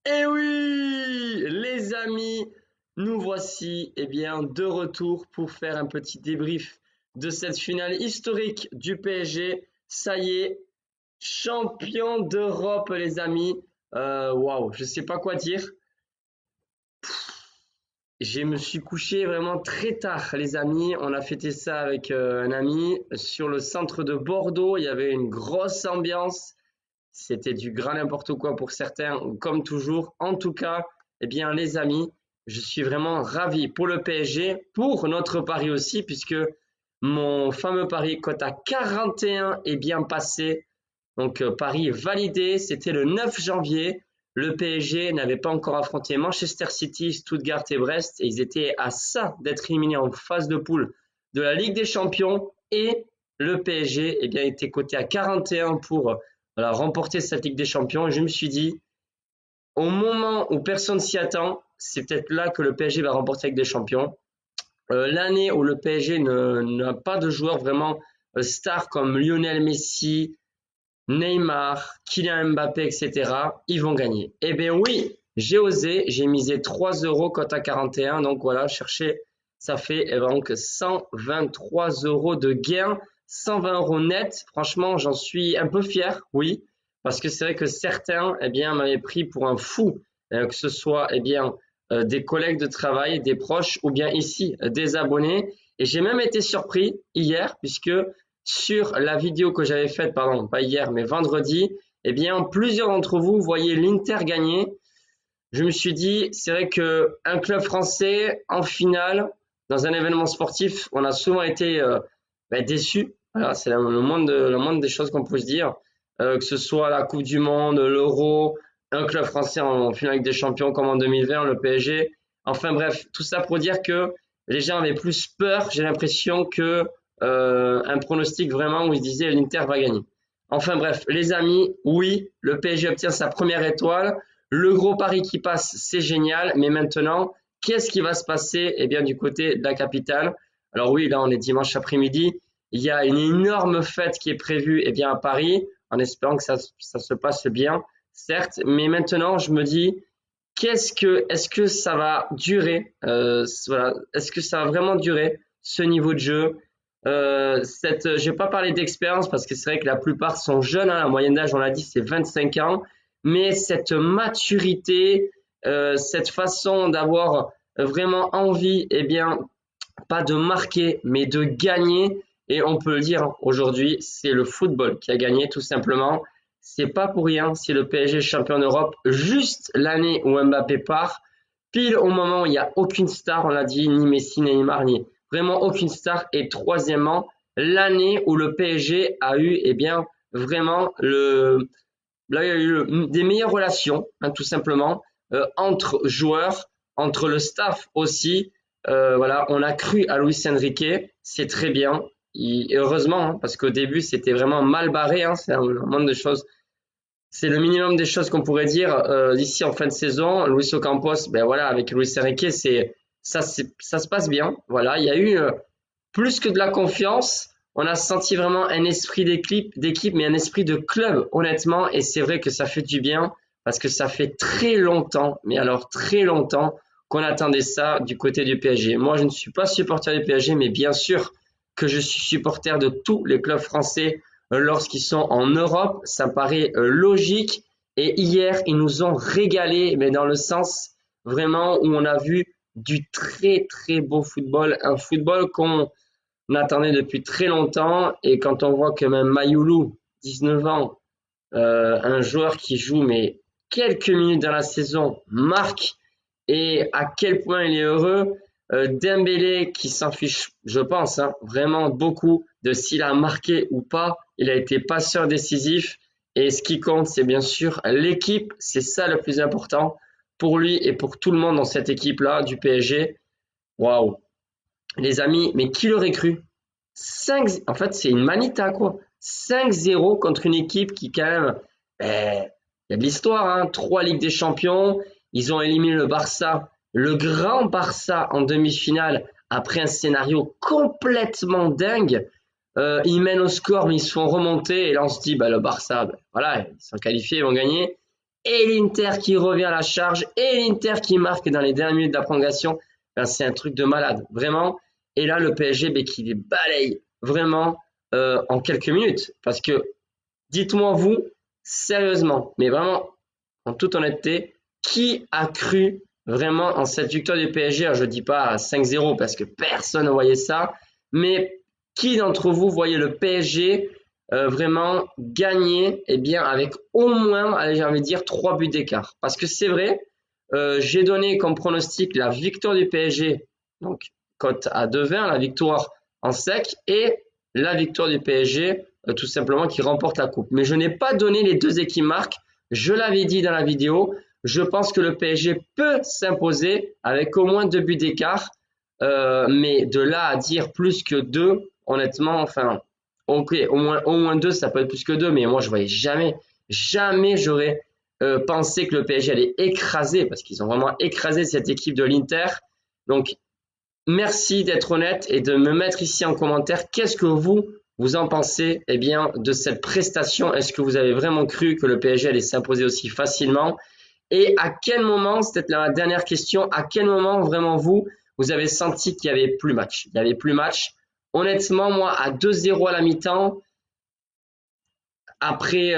Eh oui, les amis, nous voici de retour pour faire un petit débrief de cette finale historique du PSG. Ça y est, champion d'Europe, les amis. Waouh, je sais pas quoi dire. Je me suis couché vraiment très tard, les amis. On a fêté ça avec un ami sur le centre de Bordeaux. Il y avait une grosse ambiance. C'était du grand n'importe quoi pour certains, comme toujours. En tout cas, les amis, je suis vraiment ravi pour le PSG, pour notre pari aussi, puisque mon fameux pari cote à 41 est bien passé. Donc, pari validé. C'était le 9 janvier. Le PSG n'avait pas encore affronté Manchester City, Stuttgart et Brest. Et ils étaient à ça d'être éliminés en phase de poule de la Ligue des Champions. Et le PSG était coté à 41 pour voilà, remporter cette Ligue des Champions. Et je me suis dit, au moment où personne s'y attend, c'est peut-être là que le PSG va remporter la Ligue des Champions. L'année où le PSG n'a pas de joueurs vraiment stars comme Lionel Messi, Neymar, Kylian Mbappé, etc., ils vont gagner. Eh bien oui, j'ai osé, j'ai misé 3 euros cote à 41. Donc voilà, cherchez, ça fait donc 123 euros de gain. 120 euros net, franchement, j'en suis un peu fier, oui, parce que c'est vrai que certains, m'avaient pris pour un fou, que ce soit, des collègues de travail, des proches, ou bien ici, des abonnés. Et j'ai même été surpris hier, puisque sur la vidéo que j'avais faite, pardon, pas hier, mais vendredi, plusieurs d'entre vous voyaient l'Inter gagner. Je me suis dit, c'est vrai que un club français en finale, dans un événement sportif, on a souvent été déçu. Voilà, c'est le moindre des choses qu'on peut se dire. Que ce soit la Coupe du Monde, l'Euro, un club français en finale avec des champions comme en 2020, le PSG. Enfin bref, tout ça pour dire que les gens avaient plus peur, j'ai l'impression, que un pronostic vraiment où ils se disaient l'Inter va gagner. Enfin bref, les amis, oui, le PSG obtient sa première étoile. Le gros pari qui passe, c'est génial. Mais maintenant, qu'est-ce qui va se passer du côté de la capitale? Alors oui, là, on est dimanche après-midi. Il y a une énorme fête qui est prévue à Paris, en espérant que ça se passe bien, certes. Mais maintenant, je me dis, est-ce que ça va durer voilà, est-ce que ça va vraiment durer ce niveau de jeu? Je vais pas parler d'expérience parce que c'est vrai que la plupart sont jeunes, hein, la moyenne d'âge, on l'a dit, c'est 25 ans. Mais cette maturité, cette façon d'avoir vraiment envie, pas de marquer, mais de gagner. Et on peut le dire aujourd'hui, c'est le football qui a gagné tout simplement. C'est pas pour rien si le PSG est champion d'Europe juste l'année où Mbappé part, pile au moment où il n'y a aucune star, on l'a dit, ni Messi, ni Neymar, ni vraiment aucune star. Et troisièmement, l'année où le PSG a eu vraiment là il y a eu des meilleures relations, hein, tout simplement, entre joueurs, entre le staff aussi. Voilà, on a cru à Luis Enrique, c'est très bien. Et heureusement, hein, parce qu'au début c'était vraiment mal barré, hein, c'est un monde de choses. C'est le minimum des choses qu'on pourrait dire d'ici en fin de saison. Luis Ocampos, ben voilà, avec Luis Enrique, ça se passe bien. Voilà, il y a eu plus que de la confiance. On a senti vraiment un esprit d'équipe, mais un esprit de club, honnêtement. Et c'est vrai que ça fait du bien parce que ça fait très longtemps, mais alors très longtemps, qu'on attendait ça du côté du PSG. Moi, je ne suis pas supporter du PSG, mais bien sûr que je suis supporter de tous les clubs français lorsqu'ils sont en Europe. Ça paraît logique. Et hier, ils nous ont régalé, mais dans le sens vraiment où on a vu du très très beau football, un football qu'on attendait depuis très longtemps. Et quand on voit que même Mayoulou, 19 ans, un joueur qui joue mais quelques minutes dans la saison, marque, et à quel point il est heureux. Dembélé qui s'en fiche, je pense, hein, vraiment beaucoup de s'il a marqué ou pas. Il a été passeur décisif. Et ce qui compte, c'est bien sûr l'équipe. C'est ça le plus important pour lui et pour tout le monde dans cette équipe-là du PSG. Waouh! Les amis, mais qui l'aurait cru? 5, en fait, c'est une manita, quoi. 5-0 contre une équipe qui, quand même, il y a de l'histoire, hein. 3 Ligues des Champions. Ils ont éliminé le Barça, le grand Barça en demi-finale après un scénario complètement dingue. Ils mènent au score, mais ils se font remonter. Et là, on se dit, bah, le Barça, voilà, ils sont qualifiés, ils vont gagner. et l'Inter qui revient à la charge et l'Inter qui marque dans les dernières minutes de la prolongation. Ben, c'est un truc de malade, vraiment. Et là, le PSG ben, qui les balaye vraiment en quelques minutes. Parce que, dites-moi vous, sérieusement, mais vraiment, en toute honnêteté, qui a cru vraiment en cette victoire du PSG? Alors, je ne dis pas 5-0 parce que personne ne voyait ça, mais qui d'entre vous voyait le PSG vraiment gagner bien, avec au moins, allez, j'ai envie de dire, 3 buts d'écart? Parce que c'est vrai, j'ai donné comme pronostic la victoire du PSG, donc cote à 2,20, la victoire en sec, et la victoire du PSG, tout simplement, qui remporte la coupe. Mais je n'ai pas donné les deux équipes marques. Je l'avais dit dans la vidéo, je pense que le PSG peut s'imposer avec au moins 2 buts d'écart. Mais de là à dire plus que 2, honnêtement, enfin, ok, au moins 2, ça peut être plus que 2, mais moi je voyais jamais j'aurais pensé que le PSG allait écraser, parce qu'ils ont vraiment écrasé cette équipe de l'Inter. Donc, merci d'être honnête et de me mettre ici en commentaire qu'est-ce que vous en pensez bien, de cette prestation. Est-ce que vous avez vraiment cru que le PSG allait s'imposer aussi facilement? Et à quel moment, c'est peut-être la dernière question, à quel moment vraiment vous avez senti qu'il n'y avait plus match? Il n'y avait plus match. Honnêtement, moi, à 2-0 à la mi-temps, après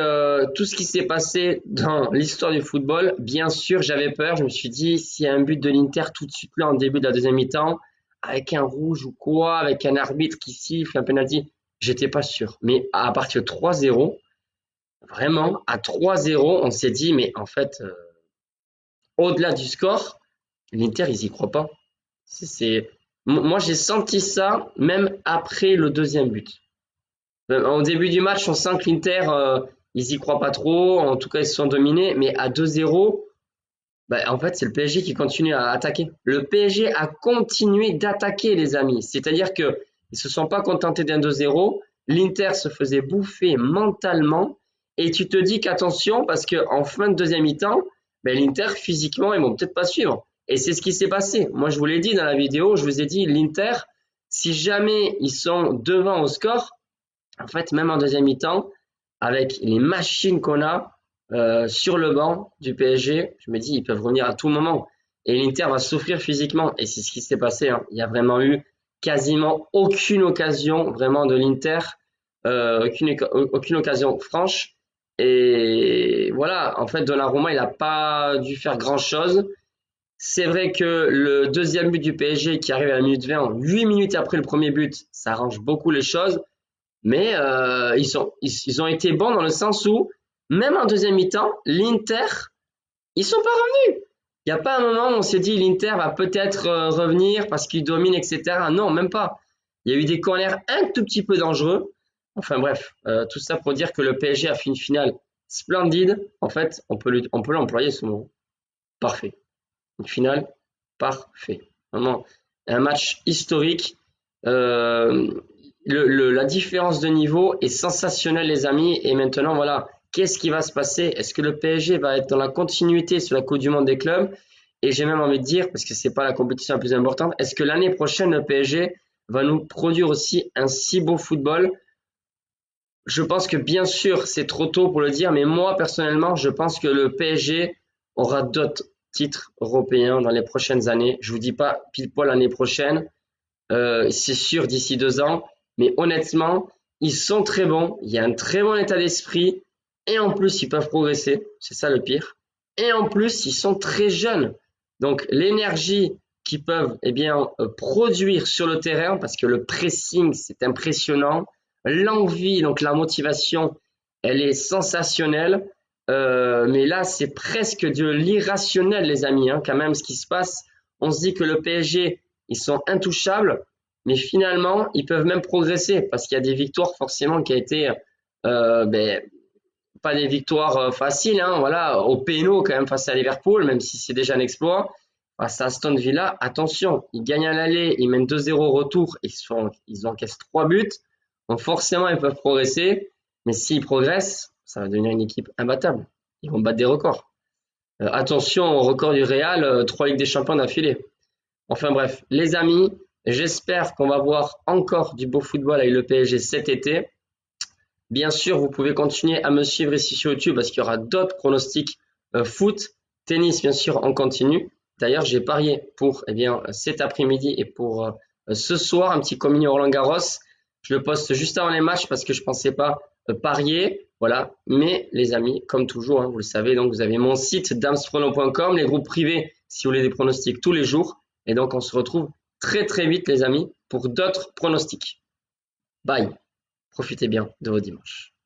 tout ce qui s'est passé dans l'histoire du football, bien sûr, j'avais peur. Je me suis dit, s'il y a un but de l'Inter tout de suite là en début de la deuxième mi-temps, avec un rouge ou quoi, avec un arbitre qui siffle, un penalty, j'étais pas sûr. Mais à partir de 3-0, vraiment, à 3-0, on s'est dit, mais en fait, au-delà du score, l'Inter, ils y croient pas. Moi, j'ai senti ça même après le deuxième but. Au début du match, on sent que l'Inter, ils y croient pas trop. En tout cas, ils se sont dominés. Mais à 2-0, en fait, c'est le PSG qui continue à attaquer. Le PSG a continué d'attaquer, les amis. C'est-à-dire que ils se sont pas contentés d'un 2-0. L'Inter se faisait bouffer mentalement. Et tu te dis qu'attention, parce qu'en fin de deuxième mi-temps, l'Inter, physiquement, ils vont peut-être pas suivre. Et c'est ce qui s'est passé. Moi, je vous l'ai dit dans la vidéo, je vous ai dit, l'Inter, si jamais ils sont devant au score, en fait, même en deuxième mi-temps, avec les machines qu'on a sur le banc du PSG, je me dis, ils peuvent revenir à tout moment. Et l'Inter va souffrir physiquement. Et c'est ce qui s'est passé. Hein. Il y a vraiment eu quasiment aucune occasion vraiment de l'Inter, aucune occasion franche. Et voilà, en fait, Donnarumma, il n'a pas dû faire grand-chose. C'est vrai que le deuxième but du PSG qui arrive à la minute 20, 8 minutes après le premier but, ça arrange beaucoup les choses. Mais ils ont été bons dans le sens où, même en deuxième mi-temps, l'Inter, ils sont pas revenus. Il n'y a pas un moment où on s'est dit l'Inter va peut-être revenir parce qu'il domine, etc. Non, même pas. Il y a eu des corners un tout petit peu dangereux. Enfin bref, tout ça pour dire que le PSG a fait une finale splendide. En fait, on peut l'employer ce mot. Parfait. Une finale parfait. Vraiment, un match historique. La différence de niveau est sensationnelle, les amis. Et maintenant, voilà, qu'est-ce qui va se passer? Est-ce que le PSG va être dans la continuité sur la Coupe du Monde des clubs? Et j'ai même envie de dire, parce que c'est pas la compétition la plus importante, est-ce que l'année prochaine, le PSG va nous produire aussi un si beau football? Je pense que bien sûr, c'est trop tôt pour le dire, mais moi, personnellement, je pense que le PSG aura d'autres titres européens dans les prochaines années. Je vous dis pas pile poil l'année prochaine, c'est sûr d'ici 2 ans, mais honnêtement, ils sont très bons. Il y a un très bon état d'esprit et en plus, ils peuvent progresser. C'est ça le pire. Et en plus, ils sont très jeunes. Donc, l'énergie qu'ils peuvent produire sur le terrain, parce que le pressing, c'est impressionnant. L'envie, donc la motivation, elle est sensationnelle. Mais là, c'est presque de l'irrationnel, les amis, hein, quand même, ce qui se passe. On se dit que le PSG, ils sont intouchables, mais finalement, ils peuvent même progresser parce qu'il y a des victoires forcément qui a été pas des victoires faciles, hein, voilà, au péno quand même face à Liverpool, même si c'est déjà un exploit. Face à Aston Villa, attention, ils gagnent à l'aller, ils mènent 2-0 au retour, ils encaissent 3 buts, donc forcément ils peuvent progresser, mais s'ils progressent, ça va devenir une équipe imbattable. Ils vont battre des records. Attention au record du Real, 3 Ligues des Champions d'affilée. Enfin bref, les amis, j'espère qu'on va voir encore du beau football avec le PSG cet été. Bien sûr, vous pouvez continuer à me suivre ici sur YouTube parce qu'il y aura d'autres pronostics foot, tennis, bien sûr, en continu. D'ailleurs, j'ai parié pour cet après-midi et pour ce soir, un petit communion Roland-Garros. Je le poste juste avant les matchs parce que je pensais pas parier. Voilà. Mais les amis, comme toujours, hein, vous le savez, donc vous avez mon site damsprono.com, les groupes privés si vous voulez des pronostics tous les jours. Et donc, on se retrouve très très vite, les amis, pour d'autres pronostics. Bye. Profitez bien de vos dimanches.